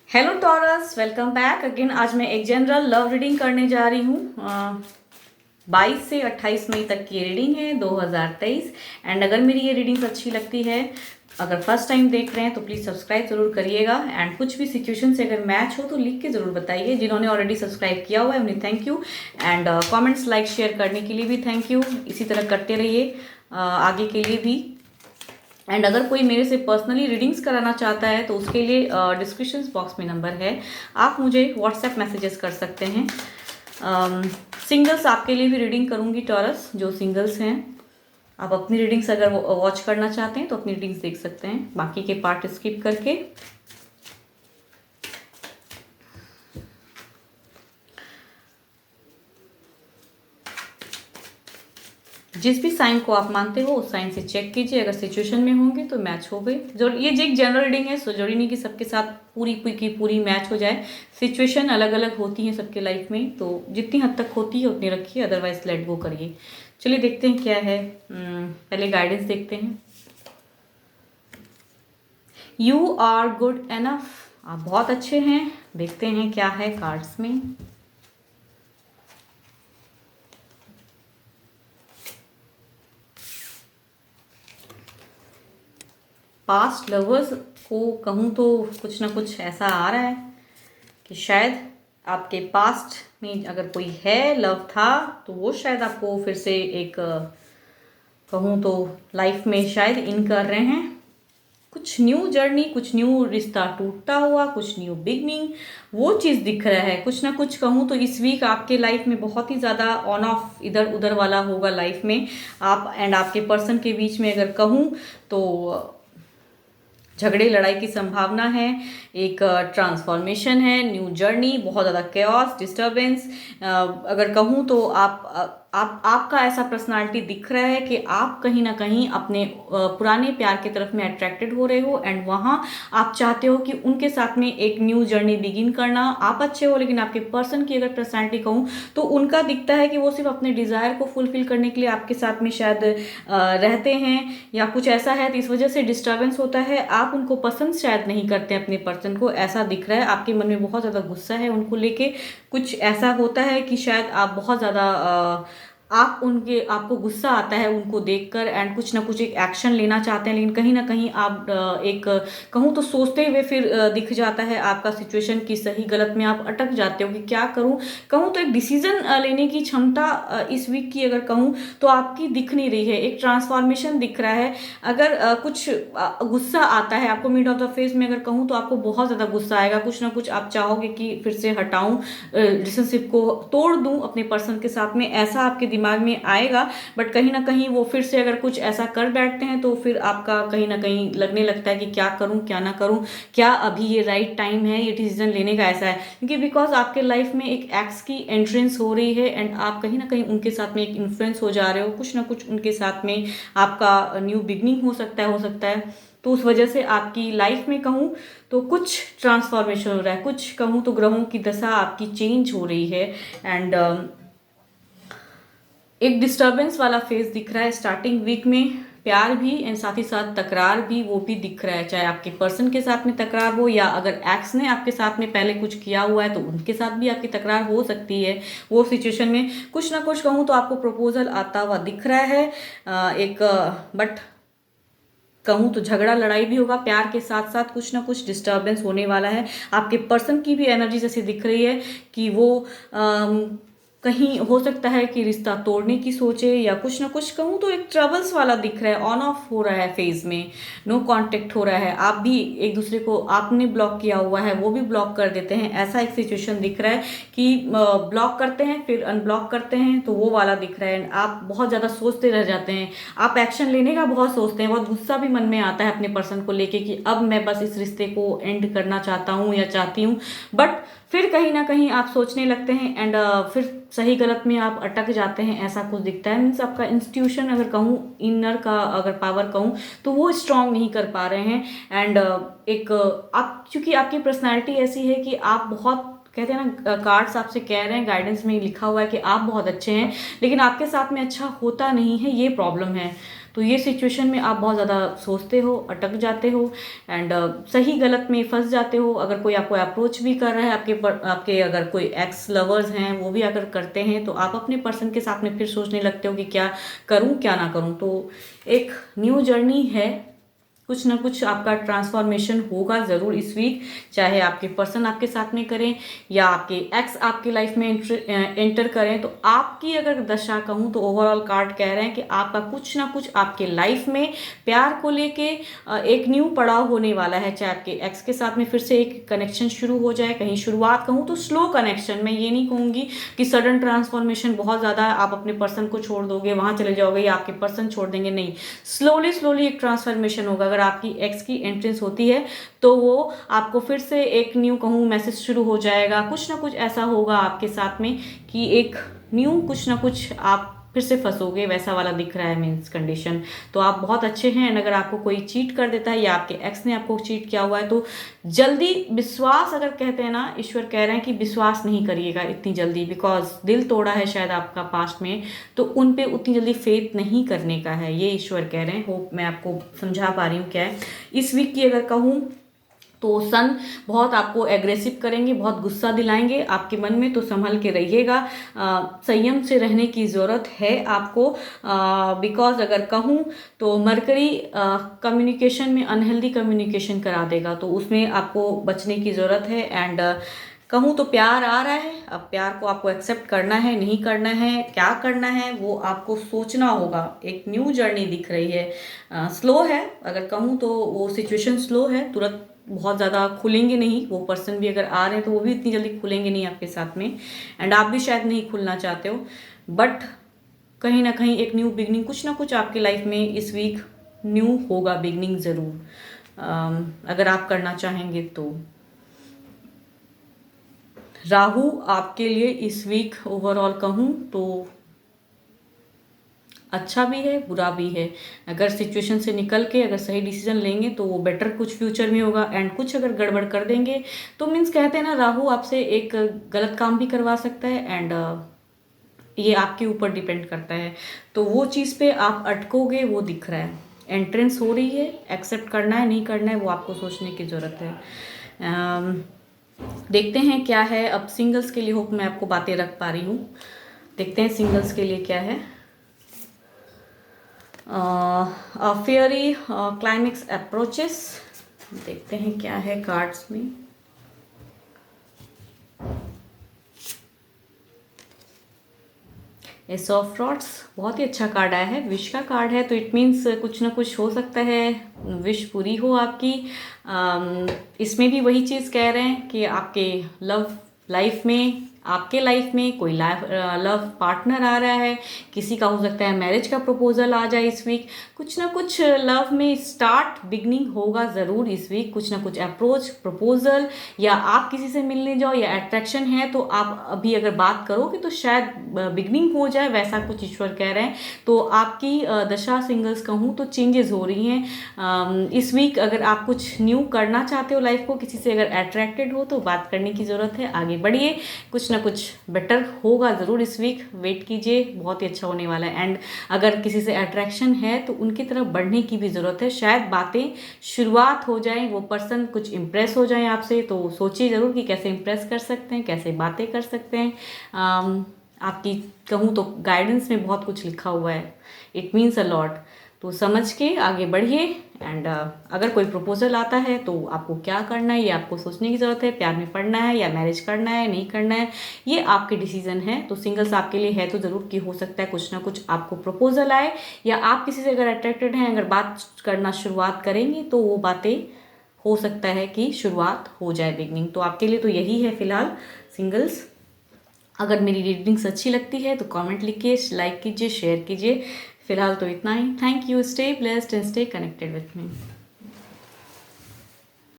Hello taurus, welcome back again. आज मैं एक जनरल लव रीडिंग करने जा रही हूँ। 22 से 28 मई तक की रीडिंग है 2023। एंड अगर मेरी ये रीडिंग्स अच्छी लगती है, अगर फर्स्ट टाइम देख रहे हैं तो प्लीज़ सब्सक्राइब जरूर करिएगा। एंड कुछ भी सिचुएशन से अगर मैच हो तो लिख के ज़रूर बताइए। जिन्होंने ऑलरेडी सब्सक्राइब किया हुआ है उन्हें thank you. And comments, like, share करने के लिए भी थैंक यू। इसी तरह करते रहिए आगे के लिए भी। एंड अगर कोई मेरे से पर्सनली रीडिंग्स कराना चाहता है तो उसके लिए डिस्क्रिप्शन बॉक्स में नंबर है, आप मुझे व्हाट्सएप मैसेजेस कर सकते हैं। सिंगल्स आपके लिए भी रीडिंग करूँगी टॉरस, जो सिंगल्स हैं। आप अपनी रीडिंग्स अगर वॉच करना चाहते हैं तो अपनी रीडिंग्स देख सकते हैं, बाकी के पार्ट स्किप करके। जिस भी साइन को आप मानते हो उस साइन से चेक कीजिए। अगर सिचुएशन में होंगे तो मैच हो गई। जो ये एक जनरल रीडिंग है, सो जरूरी नहीं कि सबके साथ पूरी की पूरी मैच हो जाए। सिचुएशन अलग अलग होती हैं सबके लाइफ में, तो जितनी हद तक होती है उतनी रखिए, अदरवाइज लेट गो करिए। चलिए देखते हैं क्या है। पहले गाइडेंस देखते हैं। यू आर गुड एनफ, आप बहुत अच्छे हैं। देखते हैं क्या है कार्ड्स में। पास्ट लवर्स को कहूँ तो कुछ ना कुछ ऐसा आ रहा है कि शायद आपके पास्ट में अगर कोई है, लव था, तो वो शायद आपको फिर से एक कहूँ तो लाइफ में शायद इन कर रहे हैं। कुछ न्यू जर्नी, कुछ न्यू रिश्ता टूटता हुआ, कुछ न्यू बिगनिंग, वो चीज़ दिख रहा है। कुछ ना कुछ कहूँ तो इस वीक आपके लाइफ में बहुत ही ज़्यादा ऑन ऑफ इधर उधर वाला होगा लाइफ में। आप एंड आपके पर्सन के बीच में अगर कहूँ तो झगड़े लड़ाई की संभावना है। एक ट्रांसफॉर्मेशन है, न्यू जर्नी, बहुत ज़्यादा केओस, डिस्टर्बेंस। अगर कहूँ तो आपका ऐसा पर्सनालिटी दिख रहा है कि आप कहीं ना कहीं अपने पुराने प्यार की तरफ में अट्रैक्टेड हो रहे हो। एंड वहाँ आप चाहते हो कि उनके साथ में एक न्यू जर्नी बिगिन करना। आप अच्छे हो, लेकिन आपके पर्सन की अगर पर्सनालिटी कहूँ तो उनका दिखता है कि वो सिर्फ अपने डिज़ायर को फुलफिल करने के लिए आपके साथ में शायद रहते हैं, या कुछ ऐसा है। तो इस वजह से डिस्टर्बेंस होता है। आप उनको पसंद शायद नहीं करते अपने पर्सन को, ऐसा दिख रहा है। आपके मन में बहुत ज़्यादा गुस्सा है उनको लेके। कुछ ऐसा होता है कि शायद आप बहुत ज़्यादा आपको गुस्सा आता है उनको देखकर। एंड कुछ ना कुछ एक एक्शन लेना चाहते हैं, लेकिन कहीं ना कहीं आप एक कहूँ तो सोचते हुए फिर दिख जाता है आपका सिचुएशन की सही गलत में आप अटक जाते हो कि क्या करूँ। कहूँ तो एक डिसीजन लेने की क्षमता इस वीक की अगर कहूँ तो आपकी दिख नहीं रही है। एक ट्रांसफॉर्मेशन दिख रहा है। अगर कुछ गुस्सा आता है आपको मिड ऑफ द फेस में, अगर कहूँ तो आपको बहुत ज़्यादा गुस्सा आएगा। कुछ ना कुछ आप चाहोगे कि फिर से हटाऊं, रिलेशनशिप को तोड़ दूं अपने पर्सन के साथ में, ऐसा आपके दिमाग में आएगा। बट कहीं ना कहीं वो फिर से अगर कुछ ऐसा कर बैठते हैं तो फिर आपका कहीं ना कहीं लगने लगता है कि क्या करूं क्या ना करूं, क्या अभी ये राइट टाइम है ये डिसीजन लेने का। ऐसा है क्योंकि बिकॉज आपके लाइफ में एक एक्स की एंट्रेंस हो रही है एंड आप कहीं ना कहीं उनके साथ में एक इन्फ्लुएंस हो जा रहे हो। कुछ ना कुछ उनके साथ में आपका न्यू बिगनिंग हो सकता है। तो उस वजह से आपकी लाइफ में कहूँ तो कुछ ट्रांसफॉर्मेशन हो रहा है। कुछ कहूँ तो ग्रहों की दशा आपकी चेंज हो रही है। एंड एक डिस्टर्बेंस वाला फेज दिख रहा है स्टार्टिंग वीक में। प्यार भी एंड साथ ही साथ तकरार भी, वो भी दिख रहा है। चाहे आपके पर्सन के साथ में तकरार हो, या अगर एक्स ने आपके साथ में पहले कुछ किया हुआ है तो उनके साथ भी आपकी तकरार हो सकती है। वो सिचुएशन में कुछ ना कुछ कहूँ तो आपको प्रपोजल आता हुआ दिख रहा है। बट कहूँ तो झगड़ा लड़ाई भी होगा। प्यार के साथ साथ कुछ ना कुछ डिस्टर्बेंस होने वाला है। आपके पर्सन की भी एनर्जी जैसे दिख रही है कि वो कहीं हो सकता है कि रिश्ता तोड़ने की सोचे, या कुछ ना कुछ कहूँ तो एक ट्रबल्स वाला दिख रहा है। ऑन ऑफ हो रहा है फेज में, नो कांटेक्ट हो रहा है। आप भी एक दूसरे को, आपने ब्लॉक किया हुआ है वो भी ब्लॉक कर देते हैं। ऐसा एक सिचुएशन दिख रहा है कि ब्लॉक करते हैं फिर अनब्लॉक करते हैं, तो वो वाला दिख रहा है। आप बहुत ज़्यादा सोचते रह जाते हैं, आप एक्शन लेने का बहुत सोचते हैं। बहुत गुस्सा भी मन में आता है अपने पर्सन को लेके कि अब मैं बस इस रिश्ते को एंड करना चाहता हूँ या चाहती हूँ। बट फिर कहीं ना कहीं आप सोचने लगते हैं एंड फिर सही गलत में आप अटक जाते हैं। ऐसा कुछ दिखता है। मीन्स आपका इंस्टीट्यूशन अगर कहूँ, इनर का अगर पावर कहूँ तो वो स्ट्रांग नहीं कर पा रहे हैं। एंड एक आप, चूंकि आपकी पर्सनालिटी ऐसी है कि आप बहुत कहते हैं ना, कार्ड्स आपसे कह रहे हैं, गाइडेंस में लिखा हुआ है कि आप बहुत अच्छे हैं, लेकिन आपके साथ में अच्छा होता नहीं है, ये प्रॉब्लम है। तो ये सिचुएशन में आप बहुत ज़्यादा सोचते हो, अटक जाते हो एंड सही गलत में फंस जाते हो। अगर कोई आपको अप्रोच भी कर रहा है, आपके अगर कोई एक्स लवर्स हैं वो भी अगर करते हैं, तो आप अपने पर्सन के साथ में फिर सोचने लगते हो कि क्या करूं क्या ना करूं। तो एक न्यू जर्नी है, कुछ ना कुछ आपका ट्रांसफॉर्मेशन होगा ज़रूर इस वीक, चाहे आपके पर्सन आपके साथ में करें या आपके एक्स आपकी लाइफ में एंटर करें। तो आपकी अगर दशा कहूँ तो ओवरऑल कार्ड कह रहे हैं कि आपका कुछ ना कुछ आपके लाइफ में प्यार को लेके एक न्यू पड़ाव होने वाला है। चाहे आपके एक्स के साथ में फिर से एक कनेक्शन शुरू हो जाए, कहीं शुरुआत कहूँ तो स्लो कनेक्शन, मैं ये नहीं कहूँगी कि सडन ट्रांसफॉर्मेशन बहुत ज़्यादा आप अपने पर्सन को छोड़ दोगे, वहाँ चले जाओगे या आपके पर्सन छोड़ देंगे, नहीं, स्लोली स्लोली एक ट्रांसफॉर्मेशन होगा। अगर आपकी एक्स की एंट्रेंस होती है तो वो आपको फिर से एक न्यू कहूँ मैसेज शुरू हो जाएगा, कुछ ना कुछ ऐसा होगा आपके साथ में कि एक न्यू कुछ ना कुछ आप फिर से फंसोगे, वैसा वाला दिख रहा है मीन्स कंडीशन। तो आप बहुत अच्छे हैं एंड अगर आपको कोई चीट कर देता है या आपके एक्स ने आपको चीट किया हुआ है तो जल्दी विश्वास, अगर कहते हैं ना, ईश्वर कह रहे हैं कि विश्वास नहीं करिएगा इतनी जल्दी, बिकॉज दिल तोड़ा है शायद आपका पास्ट में, तो उन पे उतनी जल्दी फेथ नहीं करने का है, ये ईश्वर कह रहे हैं। होप मैं आपको समझा पा रही हूँ क्या है। इस वीक की अगर कहूँ तो सन बहुत आपको एग्रेसिव करेंगे, बहुत गुस्सा दिलाएंगे आपके मन में, तो संभल के रहिएगा। संयम से रहने की ज़रूरत है आपको, बिकॉज अगर कहूँ तो मरकरी कम्युनिकेशन में अनहेल्दी कम्युनिकेशन करा देगा, तो उसमें आपको बचने की ज़रूरत है। एंड कहूँ तो प्यार आ रहा है, अब प्यार को आपको एक्सेप्ट करना है, नहीं करना है, क्या करना है वो आपको सोचना होगा। एक न्यू जर्नी दिख रही है, स्लो है, अगर कहूँ तो वो सिचुएशन स्लो है, तुरंत बहुत ज़्यादा खुलेंगे नहीं। वो पर्सन भी अगर आ रहे हैं तो वो भी इतनी जल्दी खुलेंगे नहीं आपके साथ में, एंड आप भी शायद नहीं खुलना चाहते हो, बट कहीं ना कहीं एक न्यू बिगनिंग कुछ ना कुछ आपकी लाइफ में इस वीक न्यू होगा, बिगनिंग ज़रूर, अगर आप करना चाहेंगे तो। राहु आपके लिए इस वीक ओवरऑल कहूँ तो अच्छा भी है, बुरा भी है। अगर सिचुएशन से निकल के अगर सही डिसीजन लेंगे तो वो बेटर कुछ फ्यूचर में होगा, एंड कुछ अगर गड़बड़ कर देंगे तो मीन्स कहते हैं ना, राहु आपसे एक गलत काम भी करवा सकता है, एंड ये आपके ऊपर डिपेंड करता है। तो वो चीज़ पे आप अटकोगे, वो दिख रहा है। एंट्रेंस हो रही है, एक्सेप्ट करना है नहीं करना है वो आपको सोचने की ज़रूरत है। देखते हैं क्या है अब सिंगल्स के लिए। होप मैं आपको बातें रख पा रही हूँ। देखते हैं सिंगल्स के लिए क्या है। फेयरी क्लाइमेक्स अप्रोचेस, देखते हैं क्या है कार्ड्स में। एस ऑफ रॉड्स बहुत ही अच्छा कार्ड आया है, विश का कार्ड है, तो इट मीन्स कुछ ना कुछ हो सकता है, विश पूरी हो आपकी। इसमें भी वही चीज़ कह रहे हैं कि आपके आपके लाइफ में कोई लव पार्टनर आ रहा है, किसी का हो सकता है मैरिज का प्रपोजल आ जाए इस वीक, कुछ ना कुछ लव में स्टार्ट बिगनिंग होगा ज़रूर इस वीक, कुछ ना कुछ अप्रोच प्रपोजल, या आप किसी से मिलने जाओ या अट्रैक्शन है तो आप अभी अगर बात करोगे तो शायद बिगनिंग हो जाए, वैसा कुछ ईश्वर कह रहे हैं। तो आपकी दशा सिंगल्स कहूँ तो चेंजेस हो रही हैं इस वीक। अगर आप कुछ न्यू करना चाहते हो लाइफ को, किसी से अगर अट्रैक्टेड हो तो बात करने की ज़रूरत है, आगे बढ़िए, कुछ ना कुछ बेटर होगा ज़रूर इस वीक, वेट कीजिए, बहुत ही अच्छा होने वाला है। एंड अगर किसी से अट्रैक्शन है तो उनकी तरफ बढ़ने की भी ज़रूरत है, शायद बातें शुरुआत हो जाए, वो पर्सन कुछ इम्प्रेस हो जाए आपसे, तो सोचिए ज़रूर कि कैसे इम्प्रेस कर सकते हैं, कैसे बातें कर सकते हैं। आपकी कहूँ तो गाइडेंस में बहुत कुछ लिखा हुआ है, इट मीन्स अ लॉट, तो समझ के आगे बढ़िए। एंड अगर कोई प्रपोजल आता है तो आपको क्या करना है ये आपको सोचने की ज़रूरत है, प्यार में पड़ना है या मैरिज करना है नहीं करना है, ये आपके डिसीजन है। तो सिंगल्स आपके लिए है तो ज़रूर कि हो सकता है कुछ ना कुछ आपको प्रपोजल आए, या आप किसी से अगर अट्रैक्टेड हैं, अगर बात करना शुरुआत करेंगे तो वो बातें हो सकता है कि शुरुआत हो जाए, बिगनिंग। तो आपके लिए तो यही है फिलहाल सिंगल्स। अगर मेरी रीडिंग्स अच्छी लगती है तो कमेंट लिखिए, लाइक कीजिए, शेयर कीजिए। फिलहाल तो इतना ही। Thank you, stay blessed and stay connected with me.